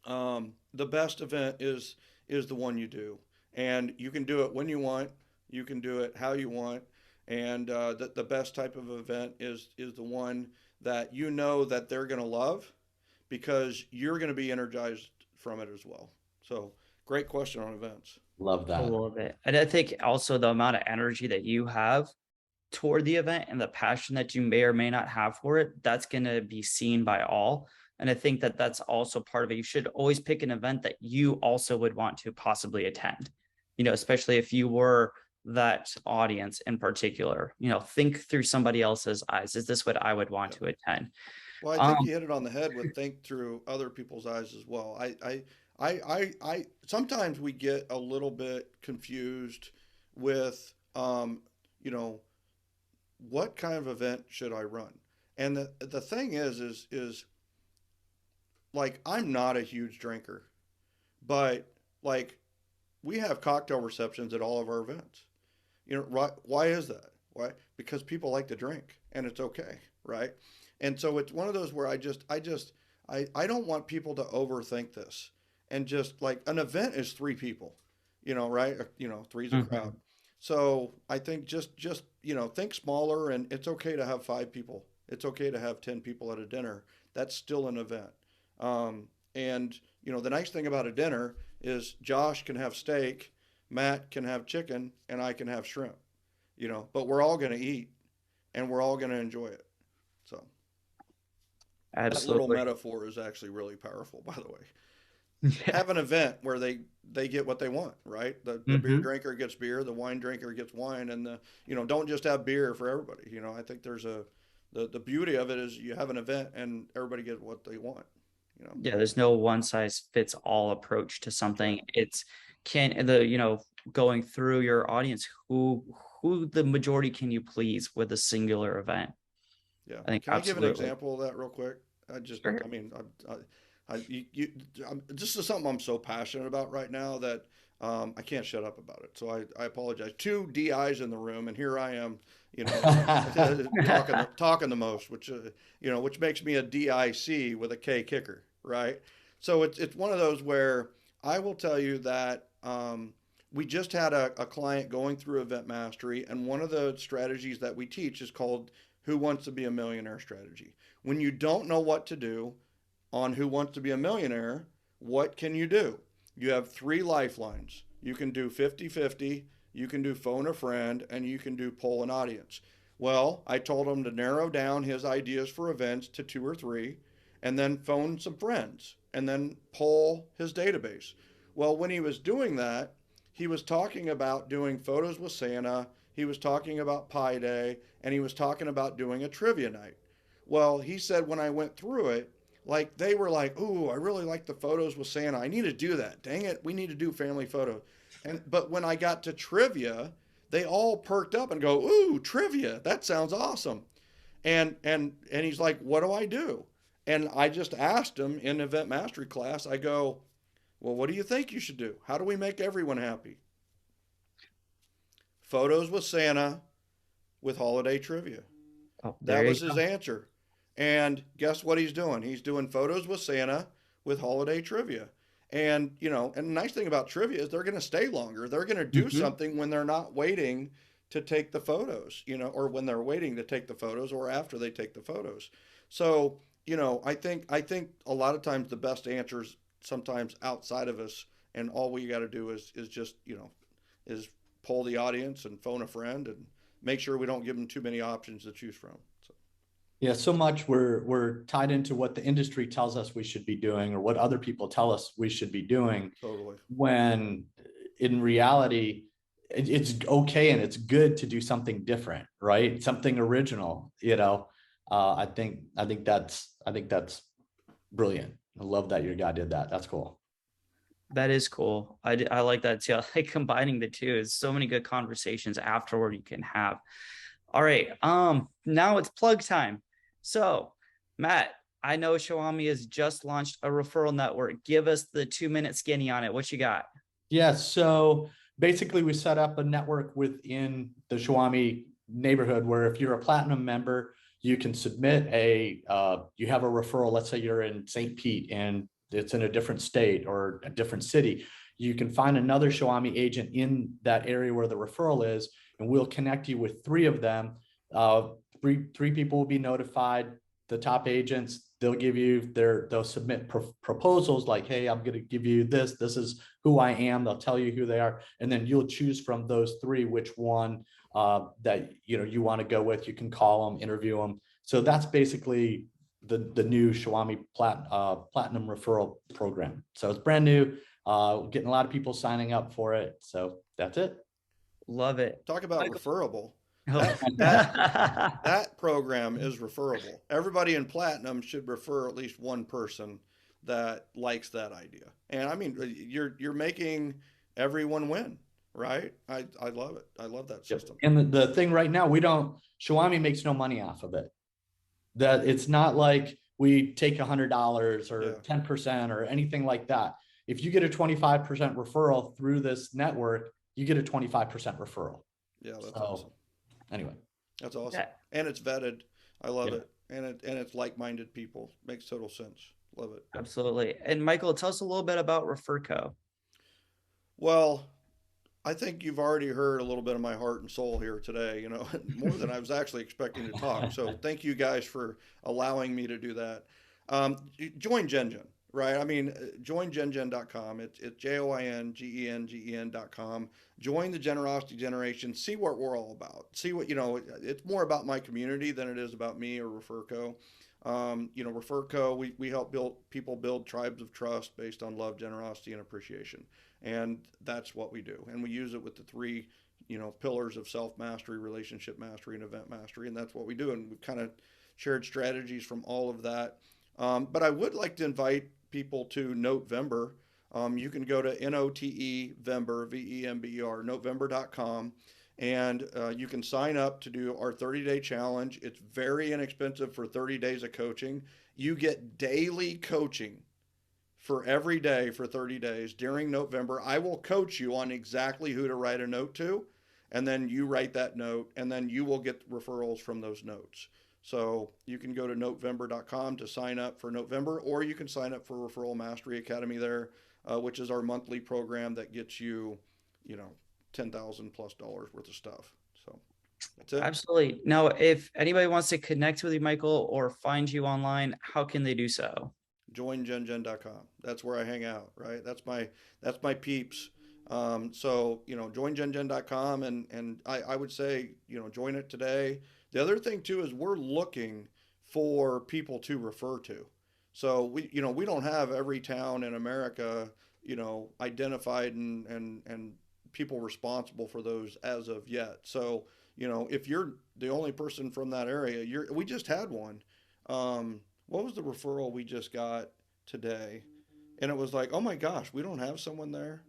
the best event is the one you do, and you can do it when you want, you can do it how you want, and the best type of event is the one that that they're going to love because you're going to be energized from it as well. So great question on events. Love I that. love it. And I think also the amount of energy that you have toward the event and the passion that you may or may not have for it, that's going to be seen by all. And I think that that's also part of it. You should always pick an event that you also would want to possibly attend, especially if you were that audience in particular, think through somebody else's eyes. Is this what I would want Yeah. to attend? Well, I think Um, you hit it on the head with think through other people's eyes as well. I sometimes we get a little bit confused with, you know, what kind of event should I run? And the thing is like I'm not a huge drinker, but like we have cocktail receptions at all of our events. Right? Why is that? Why? Because people like to drink, and it's okay, right? And so it's one of those where I don't want people to overthink this, and just like an event is 3 people, right? Three's a crowd. mhm. So I think just think smaller, and it's okay to have 5 people. It's okay to have 10 people at a dinner. That's still an event. And the nice thing about a dinner is Josh can have steak, Matt can have chicken, and I can have shrimp. But we're all going to eat, and we're all going to enjoy it. So that little Absolutely. metaphor is actually really powerful, by the way. Yeah. have an event where they get what they want, right? The beer Hmm. drinker gets beer, the wine drinker gets wine, and the don't just have beer for everybody. I think there's the beauty of it is you have an event and everybody gets what they want. You know, Yeah, there's no one size fits all approach to that's right. something. It's can the going through your audience, who the majority can you please with a singular event? Yeah. I think Can I give an absolutely. example of that real quick? I Sure. mean, this is something I'm so passionate about right now that I can't shut up about it. So I apologize. Two DIs in the room, and here I am, talking the most, which makes me a DIC with a K kicker, right? So it's one of those where I will tell you that we just had a client going through event mastery, and one of the strategies that we teach is called Who Wants to Be a Millionaire strategy. When you don't know what to do on Who Wants to Be a Millionaire, what can you do? You have three lifelines. You can do 50-50, you can do phone a friend, and you can do poll an audience. Well, I told him to narrow down his ideas for events to two or three, and then phone some friends, and then poll his database. Well, when he was doing that, he was talking about doing photos with Santa, he was talking about Pi Day, and he was talking about doing a trivia night. Well, he said when I went through it, like they were like, "Ooh, I really like the photos with Santa. I need to do that. Dang it, we need to do family photos." But when I got to trivia, they all perked up and go, "Ooh, trivia. That sounds awesome." And he's like, "What do I do?" And I just asked him in event mastery class. I go, "Well, what do you think you should do? How do we make everyone happy?" Photos with Santa with holiday trivia. Oh, That there you was his go. answer. And guess what he's doing? He's doing photos with Santa with holiday trivia. And the nice thing about trivia is they're going to stay longer. They're going to do Hmm. something when they're not waiting to take the photos, or when they're waiting to take the photos or after they take the photos. So, I think a lot of times the best answers sometimes outside of us, and all we got to do is just, is poll the audience and phone a friend and make sure we don't give them too many options to choose from. So, Yeah, so much we're tied into what the industry tells us we should be doing or what other people tell us we should be doing, totally. when in reality it's okay and it's good to do something different, right? Something original, I think that's brilliant. I love that your guy did that. That's cool. That is cool. I like that too. I like combining the two. It's so many good conversations afterward you can have. All right. Now it's plug time. So, Matt, I know Xiaomi has just launched a referral network. Give us the 2 minute skinny on it. What you got? Yeah, so basically we set up a network within the Shawami neighborhood where if you're a platinum member, you can submit you have a referral. Let's say you're in St. Pete and it's in a different state or a different city. You can find another Shawami agent in that area where the referral is, and we'll connect you with three of them. Uh, three people will be notified. The top agents, they'll submit proposals like, hey, I'm going to give you this. This is who I am. They'll tell you who they are, and then you'll choose from those three which one that you want to go with. You can call them, interview them. So that's basically the new Shawami Platinum referral program. So it's brand new. Getting a lot of people signing up for it. So that's it. Love it. Talk about Michael. referable. Oh. That program is referable. Everybody in platinum should refer at least one person that likes that idea. And I mean, you're making everyone win, right? I love it. I love that Yep. system. And the thing right now, Shawami makes no money off of it. That it's not like we take $100 or Yeah. 10% or anything like that. If you get a 25% referral through this network, you get a 25% referral. Yeah, that's awesome. So anyway, That's awesome. Yeah, And it's vetted. I love yeah. it. And it's like-minded people. Makes total sense. Love it. absolutely. And Michael, tell us a little bit about ReferCo. Well, I think you've already heard a little bit of my heart and soul here today, more than I was actually expecting to talk. So thank you guys for allowing me to do that. Join GenGen, right? I mean, join GenGen.com. It's JoinGen.com. Join the generosity generation. See what we're all about. See what, it's more about my community than it is about me or Referco. Refer Co. We help people build tribes of trust based on love, generosity, and appreciation, and that's what we do. And we use it with the three, pillars of self mastery, relationship mastery, and event mastery, and that's what we do. And we've kind of shared strategies from all of that. But I would like to invite people to November. You can go to NOTEVember, VEMBER, November.com, and you can sign up to do our 30-day challenge. It's very inexpensive for 30 days of coaching. You get daily coaching for every day for 30 days during November. I will coach you on exactly who to write a note to, and then you write that note, and then you will get referrals from those notes. So you can go to November.com to sign up for November, or you can sign up for Referral Mastery Academy there, which is our monthly program that gets you, $10,000+ worth of stuff. So that's it. Absolutely. Now, if anybody wants to connect with you, Michael, or find you online, how can they do so? JoinGenGen.com. That's where I hang out, right? That's my peeps. So joinGenGen.com, and I would say join it today. The other thing too is we're looking for people to refer to. So we don't have every town in America identified and people responsible for those as of yet. So if you're the only person from that area, we just had one. What was the referral we just got today? And it was like, oh my gosh, we don't have someone there.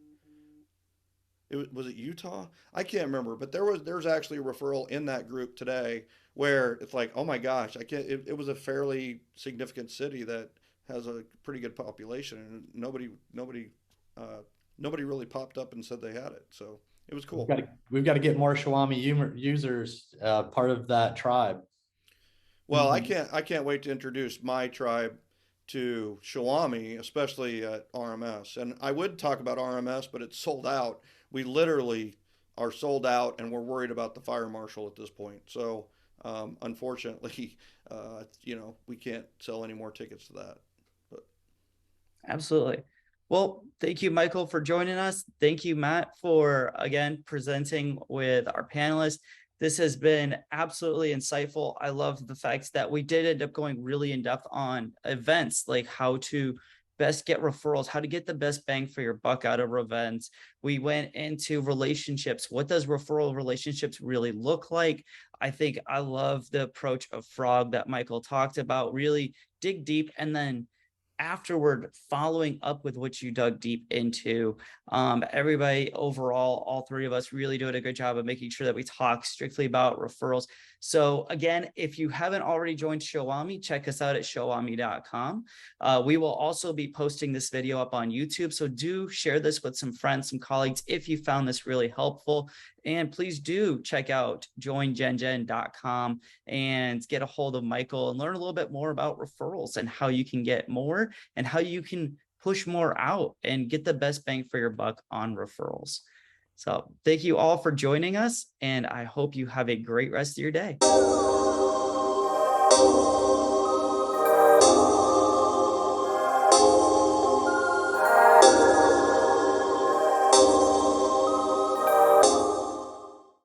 Was it Utah? I can't remember, but there's actually a referral in that group today where it's like, oh my gosh, I can't. It was a fairly significant city that has a pretty good population, and nobody really popped up and said they had it. So it was cool. We've got to get more Shawami users part of that tribe. Well, I can't wait to introduce my tribe to Shawami, especially at RMS. And I would talk about RMS, but it's sold out. We literally are sold out, and we're worried about the fire marshal at this point. So unfortunately, we can't sell any more tickets to that. But Absolutely. Well, thank you, Michael, for joining us. Thank you, Matt, for again presenting with our panelists. This has been absolutely insightful. I love the fact that we did end up going really in depth on events, like how to best get referrals, how to get the best bang for your buck out of events. We went into relationships. What does referral relationships really look like? I think I love the approach of Frog that Michael talked about. Really dig deep, and then afterward following up with what you dug deep into. Everybody overall, all three of us really doing a good job of making sure that we talk strictly about referrals. So again, if you haven't already joined Shawami, check us out at shawami.com. We will also be posting this video up on YouTube. So do share this with some friends, some colleagues, if you found this really helpful. And please do check out joingengen.com and get a hold of Michael and learn a little bit more about referrals and how you can get more and how you can push more out and get the best bang for your buck on referrals. So thank you all for joining us, and I hope you have a great rest of your day.